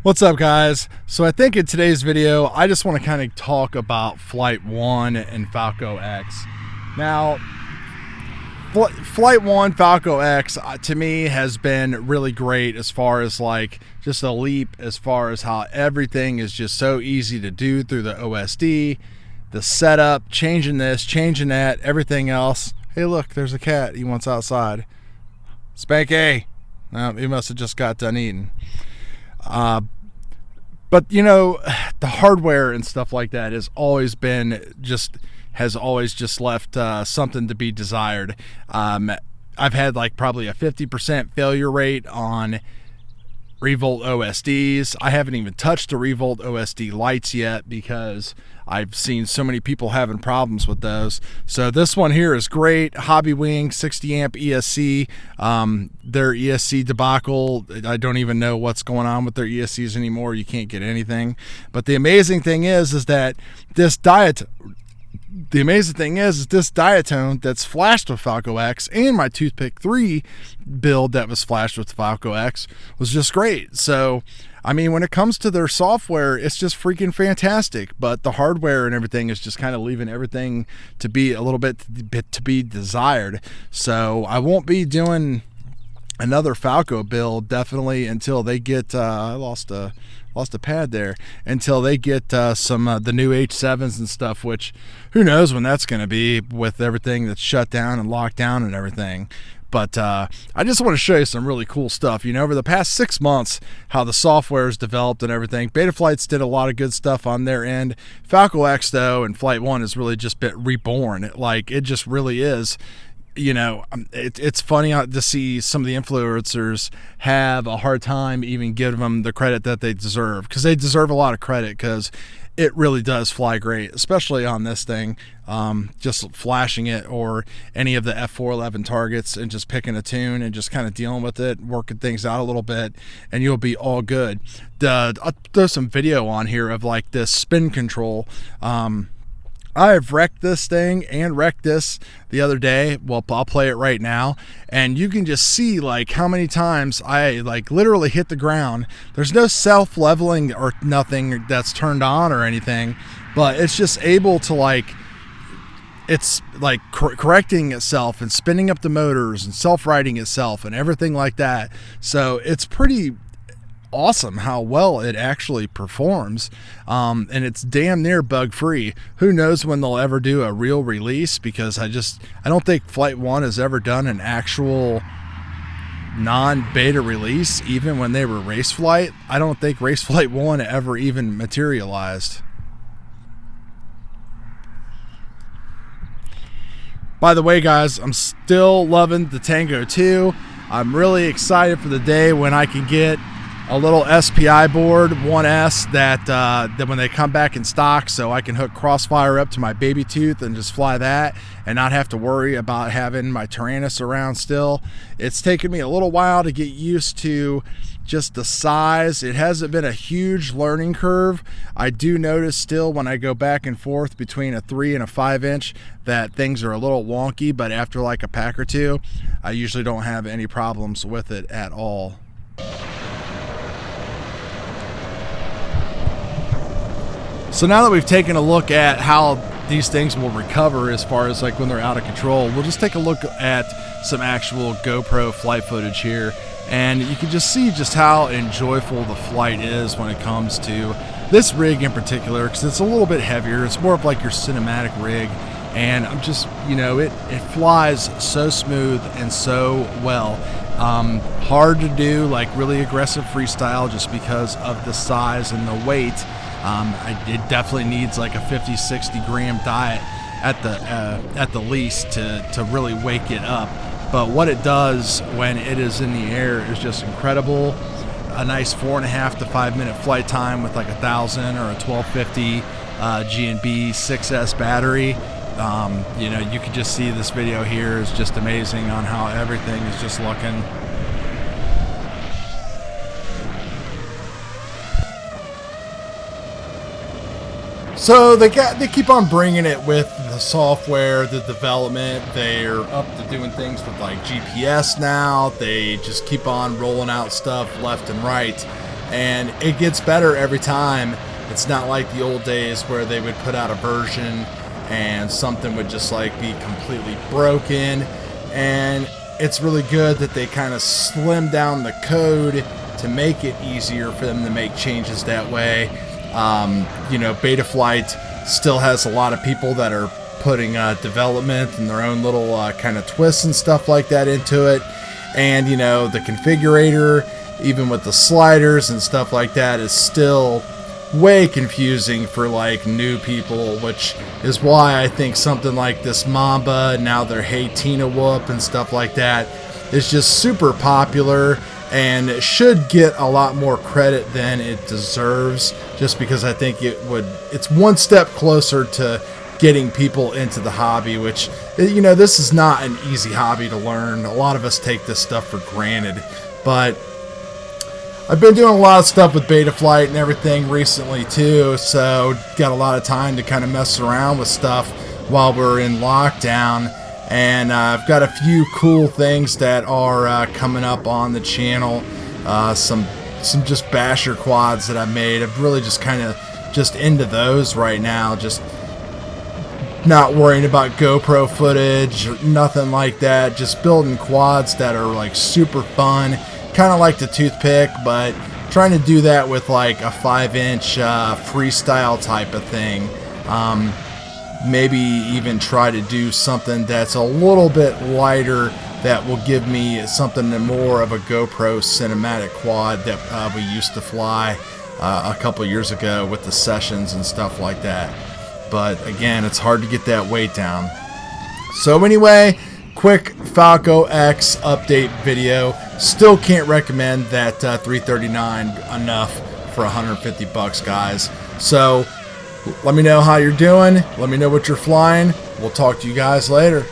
What's up, guys? So I think in today's video I just want to kind of talk about Flight 1 and Falco X. Now Flight 1 Falco X to me has been really great as far as like just a leap as far as how everything is just so easy to do through the OSD, the setup, changing this, changing that, everything else. Hey look, there's a cat. He wants outside. Spanky. No, he must have just got done eating. But you know, the hardware and stuff like that has always just left something to be desired. I've had like probably a 50% failure rate on Revolt OSDs. I haven't even touched the Revolt OSD lights yet because I've seen so many people having problems with those. So this one here is great. Hobbywing 60 amp ESC. Their ESC debacle, I don't even know what's going on with their ESCs anymore. You can't get anything. But the amazing thing is that this diatone that's flashed with Falco X and my Toothpick 3 build that was flashed with Falco X was just great. So I mean, when it comes to their software, it's just freaking fantastic, but the hardware and everything is just kind of leaving everything to be a little bit to be desired. So I won't be doing another Falco build definitely until they get I lost a pad there, until they get some the new H7s and stuff, which who knows when that's going to be with everything that's shut down and locked down and everything. But I just want to show you some really cool stuff. You know, over the past 6 months, how the software is developed and everything. Betaflights did a lot of good stuff on their end. Falco X, though, and Flight 1 has really just been reborn. It just really is. You know, it's funny to see some of the influencers have a hard time even giving them the credit that they deserve, because they deserve a lot of credit, because it really does fly great, especially on this thing. Just flashing it or any of the F411 targets and just picking a tune and just kind of dealing with it, working things out a little bit, and you'll be all good. I'll throw some video on here of like this spin control. I've wrecked this thing and wrecked this the other day. Well, I'll play it right now, and you can just see like how many times I like literally hit the ground. There's no self-leveling or nothing that's turned on or anything, but it's just able to like, it's like correcting itself and spinning up the motors and self-righting itself and everything like that. So it's pretty awesome how well it actually performs, and it's damn near bug free. Who knows when they'll ever do a real release, because I don't think Flight 1 has ever done an actual non-beta release. Even when they were Race Flight, I don't think Race Flight 1 ever even materialized. By the way, guys, I'm still loving the Tango 2. I'm really excited for the day when I can get a little SPI board 1S that when they come back in stock, so I can hook CROSSFIRE up to my baby tooth and just fly that and not have to worry about having my TARANIS around still. It's taken me a little while to get used to just the size. It hasn't been a huge learning curve. I do notice still when I go back and forth between a 3 and a 5 inch that things are a little wonky, but after like a pack or two, I usually don't have any problems with it at all. So now that we've taken a look at how these things will recover as far as like when they're out of control, we'll just take a look at some actual GoPro flight footage here, and you can just see just how enjoyable the flight is when it comes to this rig in particular, because it's a little bit heavier. It's more of like your cinematic rig, and I'm just, you know, it flies so smooth and so well. Hard to do like really aggressive freestyle just because of the size and the weight. It definitely needs like a 50-60 gram diet at the least to really wake it up. But what it does when it is in the air is just incredible. A nice 4.5 to 5 minute flight time with like 1,000 or a 1250 G&B 6S battery. You know, you can just see this video here is just amazing on how everything is just looking. So they keep on bringing it with the software, the development. They're up to doing things with like GPS now. They just keep on rolling out stuff left and right. and it gets better every time. It's not like the old days where they would put out a version and something would just like be completely broken. And it's really good that they kind of slim down the code to make it easier for them to make changes that way. You know, Betaflight still has a lot of people that are putting development and their own little kind of twists and stuff like that into it. And, you know, the configurator, even with the sliders and stuff like that, is still way confusing for like new people, which is why I think something like this Mamba, now their Hey Tina Whoop and stuff like that, is just super popular and should get a lot more credit than it deserves, just because I think it's one step closer to getting people into the hobby, which, you know, this is not an easy hobby to learn. A lot of us take this stuff for granted, but I've been doing a lot of stuff with Betaflight and everything recently too, so got a lot of time to kind of mess around with stuff while we're in lockdown. And I've got a few cool things that are coming up on the channel. Some just basher quads that I've made. I'm really just kind of just into those right now. Just not worrying about GoPro footage or nothing like that. Just building quads that are like super fun. Kind of like the toothpick, but trying to do that with like a 5-inch freestyle type of thing. Maybe even try to do something that's a little bit lighter that will give me something more of a GoPro cinematic quad that we used to fly a couple years ago with the sessions and stuff like that. But again, it's hard to get that weight down. So anyway, quick Falco X update video. Still can't recommend that 339 enough for 150 bucks, guys. So let me know how you're doing. Let me know what you're flying. We'll talk to you guys later.